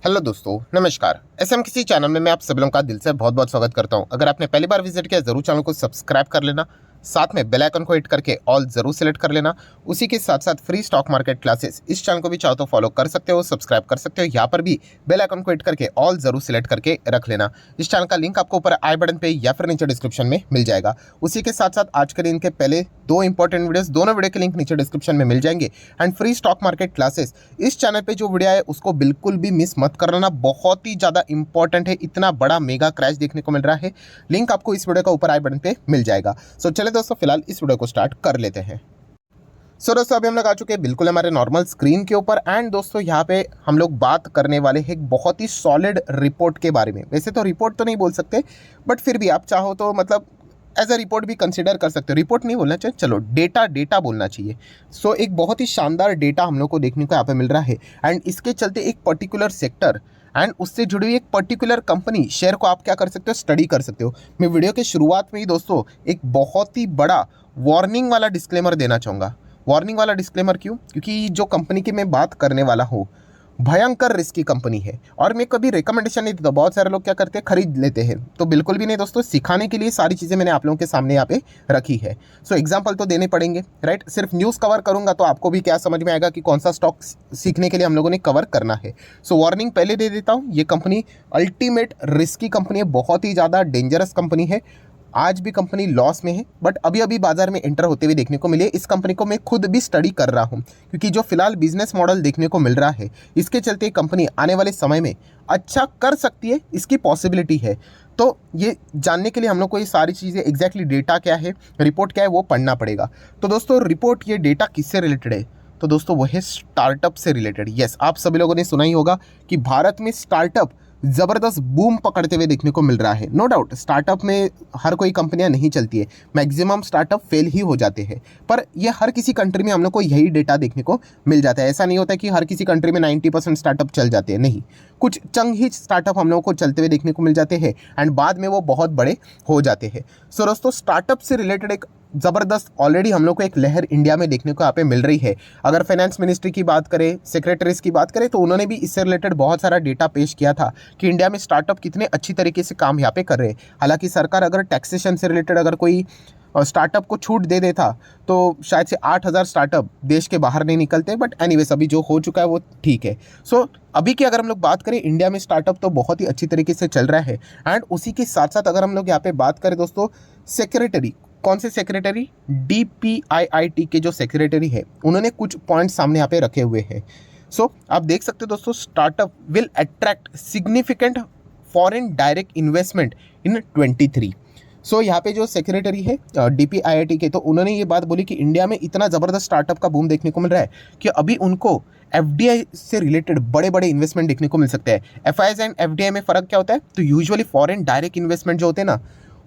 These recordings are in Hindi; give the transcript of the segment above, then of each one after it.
हेलो दोस्तों, नमस्कार। एसएम किसी चैनल में मैं आप सभी लोगों का दिल से बहुत बहुत स्वागत करता हूं। अगर आपने पहली बार विजिट किया जरूर चैनल को सब्सक्राइब कर लेना, साथ में बेल आइकन को हिट करके ऑल जरूर सेलेक्ट कर लेना। उसी के साथ साथ फ्री स्टॉक मार्केट क्लासेस इस चैनल को भी चाहो तो फॉलो कर सकते हो, सब्सक्राइब कर सकते हो। यहाँ पर भी बेल आइकन को हिट करके ऑल जरूर सेलेक्ट करके रख लेना। इस चैनल का लिंक आपको ऊपर आई बटन पे या फिर नीचे डिस्क्रिप्शन में मिल जाएगा। उसी के साथ साथ आज के दिन के पहले दो इंपॉर्टेंट वीडियोस, दोनों वीडियो के लिंक नीचे डिस्क्रिप्शन में मिल जाएंगे। And free stock market classes इस चैनल पे जो वीडियो है उसको बिल्कुल भी मिस मत करना, बहुत ही ज़्यादा इंपॉर्टेंट है। इतना बड़ा मेगा क्रैश देखने को मिल रहा है। लिंक आपको इस वीडियो का ऊपर आई बटन पे मिल जाएगा। सो चले दोस्तों, फिलहाल इस वीडियो को स्टार्ट कर लेते हैं। सो दोस्तों, अभी हम लोग आ चुके हैं बिल्कुल हमारे नॉर्मल स्क्रीन के ऊपर। एंड दोस्तों, यहाँ पे हम लोग बात करने वाले हैं एक बहुत ही सॉलिड रिपोर्ट के बारे में। वैसे तो रिपोर्ट तो नहीं बोल सकते, बट फिर भी आप चाहो तो मतलब एज अ रिपोर्ट भी कंसिडर कर सकते हो। रिपोर्ट नहीं बोलना चाहिए, चलो डेटा बोलना चाहिए। सो एक बहुत ही शानदार डेटा हम लोग को देखने को यहाँ पे मिल रहा है। एंड इसके चलते एक पर्टिकुलर सेक्टर एंड उससे जुड़ी हुई एक पर्टिकुलर कंपनी शेयर को आप क्या कर सकते हो, स्टडी कर सकते हो। मैं वीडियो के शुरुआत में ही दोस्तों एक बहुत ही बड़ा वार्निंग वाला डिस्क्लेमर देना चाहूँगा। वार्निंग वाला डिस्क्लेमर क्यों? क्योंकि जो कंपनी की मैं बात करने वाला हूँ भयंकर रिस्की कंपनी है। और मैं कभी रिकमेंडेशन नहीं देता, बहुत सारे लोग क्या करते हैं, खरीद लेते हैं। तो बिल्कुल भी नहीं दोस्तों, सिखाने के लिए सारी चीज़ें मैंने आप लोगों के सामने यहाँ पे रखी है। सो एग्जांपल तो देने पड़ेंगे, राइट। सिर्फ न्यूज़ कवर करूंगा तो आपको भी क्या समझ में आएगा कि कौन सा स्टॉक सीखने के लिए हम लोगों ने कवर करना है। सो वार्निंग पहले दे देता हूँ, ये कंपनी अल्टीमेट रिस्की कंपनी है, बहुत ही ज़्यादा डेंजरस कंपनी है। आज भी कंपनी लॉस में है, बट अभी अभी बाजार में एंटर होते हुए देखने को मिले। इस कंपनी को मैं खुद भी स्टडी कर रहा हूं, क्योंकि जो फिलहाल बिजनेस मॉडल देखने को मिल रहा है इसके चलते कंपनी आने वाले समय में अच्छा कर सकती है, इसकी पॉसिबिलिटी है। तो ये जानने के लिए हम लोग को ये सारी चीज़ें एग्जैक्टली डेटा क्या है, रिपोर्ट क्या है, वो पढ़ना पड़ेगा। तो दोस्तों, रिपोर्ट ये डेटा किससे रिलेटेड है? तो दोस्तों वो है स्टार्टअप से रिलेटेड। यस, आप सभी लोगों ने सुना ही होगा कि भारत में स्टार्टअप ज़बरदस्त बूम पकड़ते हुए देखने को मिल रहा है। नो डाउट स्टार्टअप में हर कोई कंपनियां नहीं चलती है, मैक्सिमम स्टार्टअप फेल ही हो जाते हैं। पर ये हर किसी कंट्री में हम लोग को यही डेटा देखने को मिल जाता है। ऐसा नहीं होता कि हर किसी कंट्री में 90% स्टार्टअप चल जाते हैं, नहीं। कुछ चंग ही स्टार्टअप हम लोग को चलते हुए देखने को मिल जाते हैं एंड बाद में वो बहुत बड़े हो जाते हैं। सो दोस्तों, स्टार्टअप से रिलेटेड एक ज़बरदस्त ऑलरेडी हम लोग को एक लहर इंडिया में देखने को यहाँ पे मिल रही है। अगर फाइनेंस मिनिस्ट्री की बात करें, सेक्रेटरीज की बात करें, तो उन्होंने भी इससे रिलेटेड बहुत सारा डेटा पेश किया था कि इंडिया में स्टार्टअप कितने अच्छी तरीके से काम यहाँ पे कर रहे हैं। हालांकि सरकार अगर टैक्सेशन से रिलेटेड अगर कोई स्टार्टअप को छूट दे देता तो शायद से 8,000 स्टार्टअप देश के बाहर नहीं निकलते, बट एनीवेज अभी जो हो चुका है वो ठीक है। सो अभी की अगर हम लोग बात करें, इंडिया में स्टार्टअप तो बहुत ही अच्छी तरीके से चल रहा है। एंड उसी के साथ साथ अगर हम लोग यहाँ पे बात करें दोस्तों, सेक्रेटरी, कौन से सेक्रेटरी? DPIIT के जो सेक्रेटरी है उन्होंने कुछ पॉइंट सामने यहाँ पे रखे हुए हैं। सो आप देख सकते हो दोस्तों, startup will attract significant foreign direct investment इन 23। सो यहाँ पे जो सेक्रेटरी है DPIIT के, तो उन्होंने ये बात बोली कि इंडिया में इतना ज़बरदस्त स्टार्टअप का बूम देखने को मिल रहा है कि अभी उनको FDI से रिलेटेड बड़े बड़े इन्वेस्टमेंट देखने को मिल सकते हैं। FIIs एंड FDI में फ़र्क क्या होता है? तो यूजुअली फॉरेन डायरेक्ट इन्वेस्टमेंट जो होते हैं ना,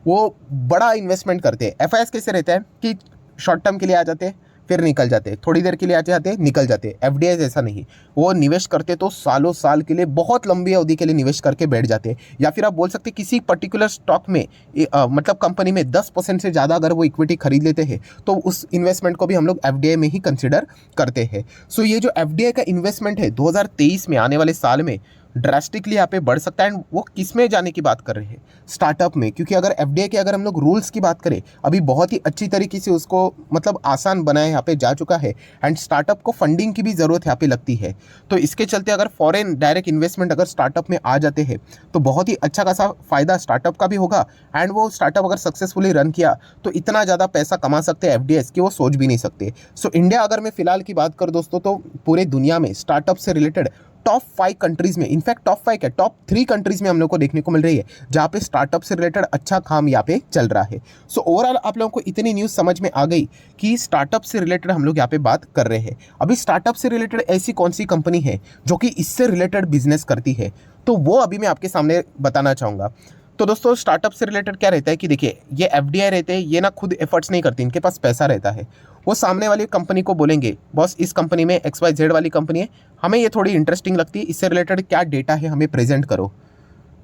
वो बड़ा इन्वेस्टमेंट करते हैं। FIIs कैसे रहता है कि शॉर्ट टर्म के लिए आ जाते हैं फिर निकल जाते हैं, थोड़ी देर के लिए आ जाते हैं निकल जाते हैं। FDIs ऐसा नहीं, वो निवेश करते तो सालों साल के लिए, बहुत लंबी अवधि के लिए निवेश करके बैठ जाते हैं। या फिर आप बोल सकते हैं किसी पर्टिकुलर स्टॉक में मतलब कंपनी में 10% से ज़्यादा अगर वो इक्विटी खरीद लेते हैं तो उस इन्वेस्टमेंट को भी हम लोग FDI में ही कंसिडर करते हैं। सो ये जो FDI का इन्वेस्टमेंट है 2023 में, आने वाले साल में ड्रास्टिकली यहाँ पे बढ़ सकता है। एंड वो किस में जाने की बात कर रहे हैं? स्टार्टअप में। क्योंकि अगर FDI के अगर हम लोग रूल्स की बात करें, अभी बहुत ही अच्छी तरीके से उसको मतलब आसान बनाए यहाँ पे जा चुका है। एंड स्टार्टअप को फंडिंग की भी ज़रूरत यहाँ पे लगती है। तो इसके चलते अगर फॉरेन डायरेक्ट इन्वेस्टमेंट अगर स्टार्टअप में आ जाते हैं तो बहुत ही अच्छा खासा फ़ायदा स्टार्टअप का भी होगा। एंड वो स्टार्टअप अगर सक्सेसफुली रन किया तो इतना ज़्यादा पैसा कमा सकते हैं FDIs कि वो सोच भी नहीं सकते। सो इंडिया अगर मैं फ़िलहाल की बात करूँ दोस्तों, तो पूरे दुनिया में स्टार्टअप से रिलेटेड टॉप 5 कंट्रीज़ में, इनफैक्ट टॉप 5 क्या, टॉप 3 कंट्रीज़ में हम लोग को देखने को मिल रही है जहाँ पे स्टार्टअप से रिलेटेड अच्छा काम यहाँ पे चल रहा है। सो ओवरऑल आप लोगों को इतनी न्यूज़ समझ में आ गई कि स्टार्टअप से रिलेटेड हम लोग यहाँ पे बात कर रहे हैं। अभी स्टार्टअप से रिलेटेड ऐसी कौन सी कंपनी है जो कि इससे रिलेटेड बिजनेस करती है, तो वो अभी मैं आपके सामने बताना चाहूँगा। तो दोस्तों, स्टार्टअप से रिलेटेड क्या रहता है कि देखिए, ये FDI रहते हैं, ये ना खुद एफर्ट्स नहीं करती, इनके पास पैसा रहता है। वो सामने वाली कंपनी को बोलेंगे, बॉस इस कंपनी में XYZ वाली कंपनी है, हमें ये थोड़ी इंटरेस्टिंग लगती है, इससे रिलेटेड क्या डेटा है हमें प्रेजेंट करो।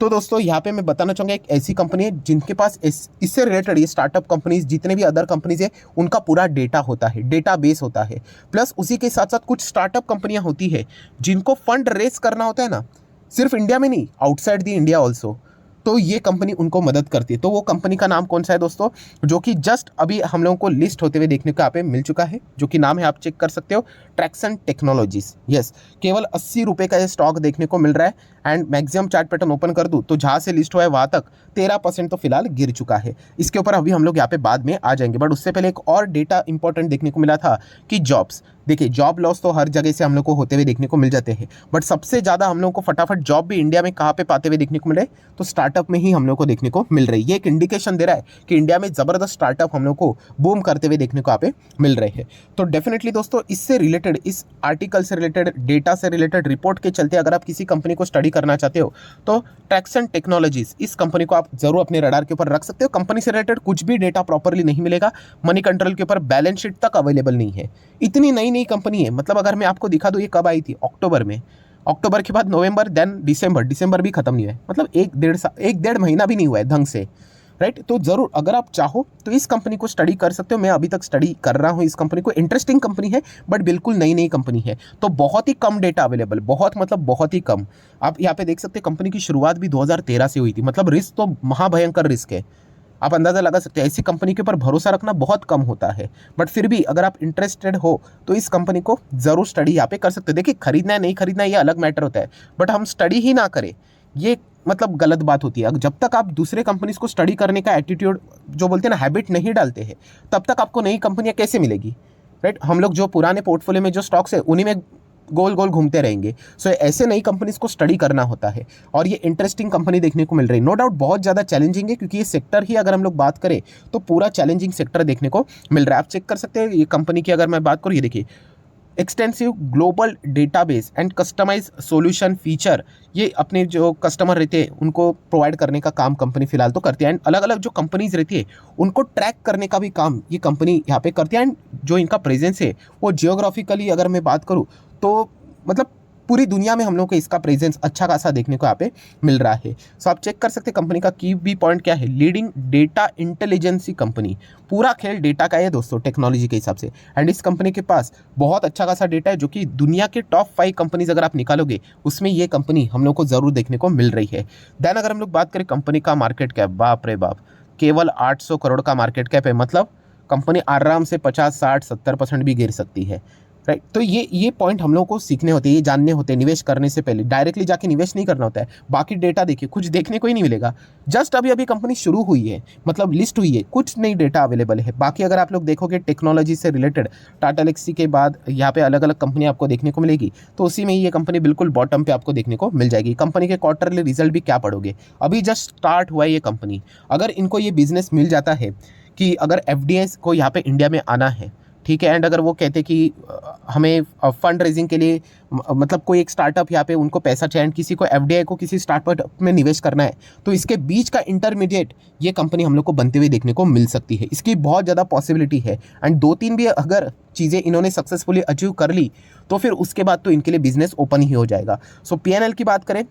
तो दोस्तों, यहाँ पे मैं बताना चाहूँगा एक ऐसी कंपनी है जिनके पास इससे रिलेटेड, ये स्टार्टअप कंपनीज जितने भी अदर कंपनीज है उनका पूरा डेटा होता है, डेटा बेस होता है। प्लस उसी के साथ साथ कुछ स्टार्टअप कंपनियाँ होती है जिनको फंड रेस करना होता है ना, सिर्फ इंडिया में नहीं, आउटसाइड दी इंडिया ऑल्सो। तो ये कंपनी उनको मदद करती है। तो वो कंपनी का नाम कौन सा है दोस्तों, जो कि जस्ट अभी हम लोगों को लिस्ट होते हुए देखने को यहाँ पे मिल चुका है, जो कि नाम है, आप चेक कर सकते हो, ट्रैक्सन टेक्नोलॉजीज। यस, केवल 80 रुपये का ये स्टॉक देखने को मिल रहा है। And maximum chart pattern open कर दूँ तो जहाँ से लिस्ट हुआ है वहाँ तक 13% तो फिलहाल गिर चुका है। इसके ऊपर अभी हम लोग यहाँ पे बाद में आ जाएंगे, बट उससे पहले एक और डेटा इंपॉर्टेंट देखने को मिला था कि जॉब्स, देखिए जॉब लॉस तो हर जगह से हम लोग को होते हुए देखने को मिल जाते हैं, बट सबसे ज़्यादा हम लोग को फटाफट जॉब भी इंडिया में कहाँ पे पाते हुए देखने को मिल रहे हैं, तो स्टार्टअप में ही हम लोग को देखने को मिल रही है। ये एक इंडिकेशन दे रहा है कि इंडिया में ज़बरदस्त स्टार्टअप हम लोग को बूम करते हुए देखने को यहाँ पे मिल रहे हैं। तो डेफिनेटली दोस्तों, इससे रिलेटेड, इस आर्टिकल से रिलेटेड, डेटा से रिलेटेड, रिपोर्ट के चलते अगर आप किसी कंपनी को स्टडी करना चाहते हो तो ट्रैक्सन टेक्नोलॉजीज, इस कंपनी को आप जरूर अपने रडार के ऊपर रख सकते हो। कंपनी से रिलेटेड कुछ भी डेटा प्रॉपरली नहीं मिलेगा, मनी कंट्रोल के ऊपर बैलेंस शीट तक अवेलेबल नहीं है। इतनी नई नई कंपनी है, मतलब अगर मैं आपको दिखा दूँ ये कब आई थी, अक्टूबर में, अक्टूबर के बाद नवंबर, देन दिसंबर भी खत्म नहीं हुआ है, मतलब एक डेढ़ महीना भी नहीं हुआ है ढंग से, राइट। तो जरूर अगर आप चाहो तो इस कंपनी को स्टडी कर सकते हो। मैं अभी तक स्टडी कर रहा हूँ इस कंपनी को, इंटरेस्टिंग कंपनी है, बट बिल्कुल नई नई कंपनी है, तो बहुत ही कम डेटा अवेलेबल, बहुत मतलब बहुत ही कम। आप यहाँ पे देख सकते हैं कंपनी की शुरुआत भी 2013 से हुई थी, मतलब रिस्क तो महाभयंकर रिस्क है, आप अंदाज़ा लगा सकते हैं। ऐसी कंपनी के ऊपर भरोसा रखना बहुत कम होता है, बट फिर भी अगर आप इंटरेस्टेड हो तो इस कंपनी को ज़रूर स्टडी यहाँ पे कर सकते हैं। देखिए खरीदना है नहीं खरीदना है ये अलग मैटर होता है, बट हम स्टडी ही ना करें ये मतलब गलत बात होती है। जब तक आप दूसरे कंपनीज को स्टडी करने का एटीट्यूड, जो बोलते हैं ना, हैबिट नहीं डालते हैं, तब तक आपको नई कंपनियाँ कैसे मिलेगी, राइट। हम लोग जो पुराने पोर्टफोलियो में जो स्टॉक्स है उन्हीं में गोल गोल घूमते रहेंगे। सो ऐसे नई कंपनीज को स्टडी करना होता है, और ये इंटरेस्टिंग कंपनी देखने को मिल रही है। नो डाउट बहुत ज़्यादा चैलेंजिंग है, क्योंकि ये सेक्टर ही अगर हम लोग बात करें तो पूरा चैलेंजिंग सेक्टर देखने को मिल रहा है। आप चेक कर सकते हैं ये कंपनी की अगर मैं बात करूँ, ये देखिए, extensive global database and customise solution feature, ये अपने जो कस्टमर रहते हैं उनको प्रोवाइड करने का काम कंपनी फिलहाल तो करती है। एंड अलग अलग जो कंपनीज रहती है उनको ट्रैक करने का भी काम ये कंपनी यहाँ पे करती है। एंड जो इनका प्रेजेंस है वो जियोग्राफिकली अगर मैं बात करूँ तो मतलब पूरी दुनिया में हम लोग को इसका प्रेजेंस अच्छा खासा देखने को यहाँ पे मिल रहा है। सो आप चेक कर सकते हैं कंपनी का की बी पॉइंट क्या है, लीडिंग डेटा इंटेलिजेंसी कंपनी। पूरा खेल डेटा का है दोस्तों, टेक्नोलॉजी के हिसाब से। एंड इस कंपनी के पास बहुत अच्छा खासा डेटा है, जो कि दुनिया के टॉप 5 कंपनीज अगर आप निकालोगे उसमें ये कंपनी हम लोग को ज़रूर देखने को मिल रही है। देन अगर हम लोग बात करें कंपनी का मार्केट कैप, बाप रे बाप, केवल 800 करोड़ का मार्केट कैप है, मतलब कंपनी आराम से 50, 60, 70% भी गिर सकती है, राइट। तो ये पॉइंट हम लोगों को सीखने होते हैं, ये जानने होते हैं। निवेश करने से पहले डायरेक्टली जाके निवेश नहीं करना होता है। बाकी डेटा देखिए, कुछ देखने को ही नहीं मिलेगा। जस्ट अभी अभी कंपनी शुरू हुई है, मतलब लिस्ट हुई है, कुछ नई डेटा अवेलेबल है। बाकी अगर आप लोग देखोगे टेक्नोलॉजी से रिलेटेड, टाटा एल्क्सी के बाद यहाँ पे अलग अलग कंपनी आपको देखने को मिलेगी, तो उसी में ये कंपनी बिल्कुल बॉटम पे आपको देखने को मिल जाएगी। कंपनी के क्वार्टरली रिजल्ट भी क्या पढ़ोगे, अभी जस्ट स्टार्ट हुआ है ये कंपनी। अगर इनको ये बिजनेस मिल जाता है कि अगर एफडीआई को यहाँ पे इंडिया में आना है, ठीक है, एंड अगर वो कहते कि हमें फंड रेजिंग के लिए मतलब कोई एक स्टार्टअप यहाँ पे उनको पैसा चाहिए, किसी को एफडीआई को किसी स्टार्टअप में निवेश करना है, तो इसके बीच का इंटरमीडिएट ये कंपनी हम लोग को बनते हुए देखने को मिल सकती है। इसकी बहुत ज़्यादा पॉसिबिलिटी है। एंड 2-3 भी अगर चीज़ें इन्होंने सक्सेसफुली अचीव कर ली तो फिर उसके बाद तो इनके लिए बिजनेस ओपन ही हो जाएगा। सो पीएनएल की बात करें,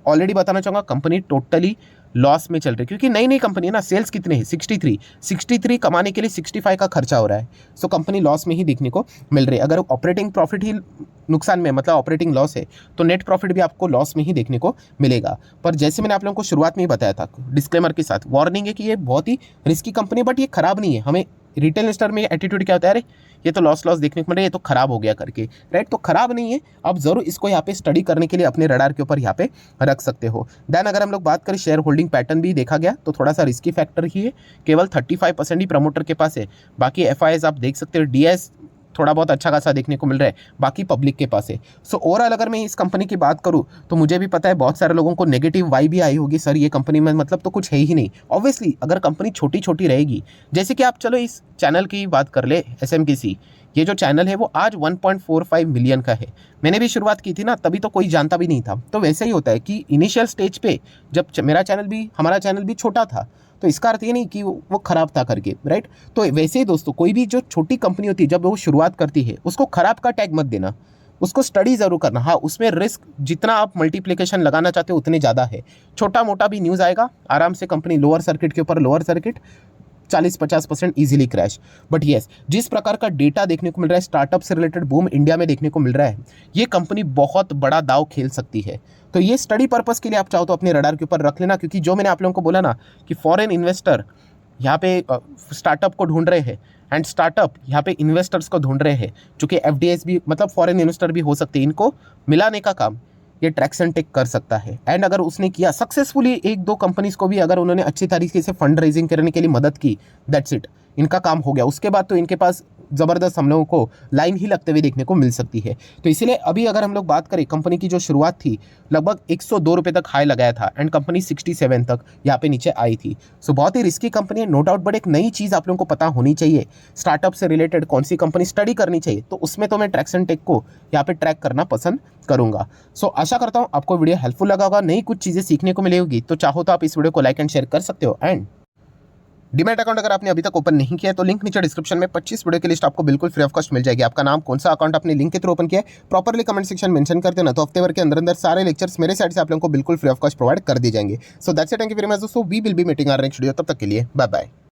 ऑलरेडी बताना चाहूँगा कंपनी टोटली लॉस में चल रही है, क्योंकि नई नई कंपनी है ना। सेल्स कितने हैं, 63 कमाने के लिए 65 का खर्चा हो रहा है। सो कंपनी लॉस में ही देखने को मिल रही है। अगर ऑपरेटिंग प्रॉफिट ही नुकसान में, मतलब ऑपरेटिंग लॉस है, तो नेट प्रॉफिट भी आपको लॉस में ही देखने को मिलेगा। पर जैसे मैंने आप लोगों को शुरुआत में ही बताया था, डिस्क्लेमर के साथ वार्निंग है कि ये बहुत ही रिस्की कंपनी है, बट ये खराब नहीं है। हमें रिटेल इन्वेस्टर में एटीट्यूड क्या होता है, अरे ये तो लॉस देखने को मिल रहा है, ये तो खराब हो गया करके, राइट। तो खराब नहीं है, आप जरूर इसको यहाँ पे स्टडी करने के लिए अपने रडार के ऊपर यहाँ पे रख सकते हो। देन अगर हम लोग बात करें शेयर होल्डिंग पैटर्न भी देखा गया तो थोड़ा सा रिस्की फैक्टर ही है। केवल 35% ही प्रमोटर के पास है, बाकी एफआईएस आप देख सकते हो, डीएस थोड़ा बहुत अच्छा खासा देखने को मिल रहा है, बाकी पब्लिक के पास है। सो ओवरऑल अगर मैं इस कंपनी की बात करूँ तो मुझे भी पता है बहुत सारे लोगों को नेगेटिव वाई भी आई होगी, सर ये कंपनी में मतलब तो कुछ है ही नहीं। ऑब्वियसली अगर कंपनी छोटी छोटी रहेगी, जैसे कि आप चलो इस चैनल की बात कर ले, एसएमकेसी, ये जो चैनल है वो आज 1.45 मिलियन का है। मैंने भी शुरुआत की थी ना, तभी तो कोई जानता भी नहीं था। तो वैसे ही होता है कि इनिशियल स्टेज पे जब हमारा चैनल भी छोटा था, तो इसका अर्थ ये नहीं कि वो खराब था करके, राइट। तो वैसे ही दोस्तों, कोई भी जो छोटी कंपनी होती है जब वो शुरुआत करती है, उसको खराब का टैग मत देना, उसको स्टडी ज़रूर करना। हाँ, उसमें रिस्क जितना आप मल्टीप्लिकेशन लगाना चाहते हो उतने ज़्यादा है। छोटा मोटा भी न्यूज़ आएगा, आराम से कंपनी लोअर सर्किट के ऊपर lower circuit 40-50% easily crash. But yes, जिस प्रकार का डेटा देखने को मिल रहा है, स्टार्टअप से रिलेटेड बूम इंडिया में देखने को मिल रहा है, ये कंपनी बहुत बड़ा दाव खेल सकती है। तो ये स्टडी पर्पस के लिए आप चाहो तो अपने रडार के ऊपर रख लेना, क्योंकि जो मैंने आप लोगों को बोला ना कि फॉरेन इन्वेस्टर यहाँ पे स्टार्टअप को ढूंढ रहे हैं एंड स्टार्टअप यहाँ पे इन्वेस्टर्स को ढूंढ रहे हैं, जो कि एफडीआईज भी मतलब फॉरेन इन्वेस्टर भी हो सकते हैं, इनको मिलाने का काम ये ट्रैक्सन टेक कर सकता है। एंड अगर उसने किया सक्सेसफुली, एक दो कंपनीज को भी अगर उन्होंने अच्छी तरीके से फंड रेजिंग करने के लिए मदद की, दैट्स इट, इनका काम हो गया। उसके बाद तो इनके पास ज़बरदस्त हम लोगों को लाइन ही लगते हुए देखने को मिल सकती है। तो इसीलिए अभी अगर हम लोग बात करें, कंपनी की जो शुरुआत थी लगभग 102 रुपये तक हाई लगाया था एंड कंपनी 67 तक यहाँ पे नीचे आई थी। सो बहुत ही रिस्की कंपनी है, नो डाउट, बट एक नई चीज़ आप लोगों को पता होनी चाहिए, स्टार्टअप से रिलेटेड कौन सी कंपनी स्टडी करनी चाहिए, तो उसमें तो मैं ट्रैक्सन टेक को यहाँ पे ट्रैक करना पसंद करूंगा। सो आशा करता हूँ आपको वीडियो हेल्पफुल लगा होगा, नई कुछ चीज़ें सीखने को मिलेगी। तो चाहो तो आप इस वीडियो को लाइक एंड शेयर कर सकते हो। एंड डीमैट अकाउंट अगर आपने अभी तक ओपन नहीं किया है तो लिंक नीचे डिस्क्रिप्शन में 25 वीडियो की लिस्ट आपको बिल्कुल फ्री ऑफ कॉस्ट मिल जाएगी। आपका नाम, कौन सा अकाउंट आपने लिंक के थ्रू ओपन किया है, प्रॉपरली कमेंट सेक्शन मेंशन कर देना, तो हफ्ते भर के अंदर अंदर सारे लेक्चर्स मेरे साइड से आप लोगों को बिल्कुल फ्री ऑफ कॉस्ट प्रोवाइड कर दिए जाएंगे। So that's it, thank you very much दोस्तों, we will be meeting our next video. तब तक के लिए बाय बाय।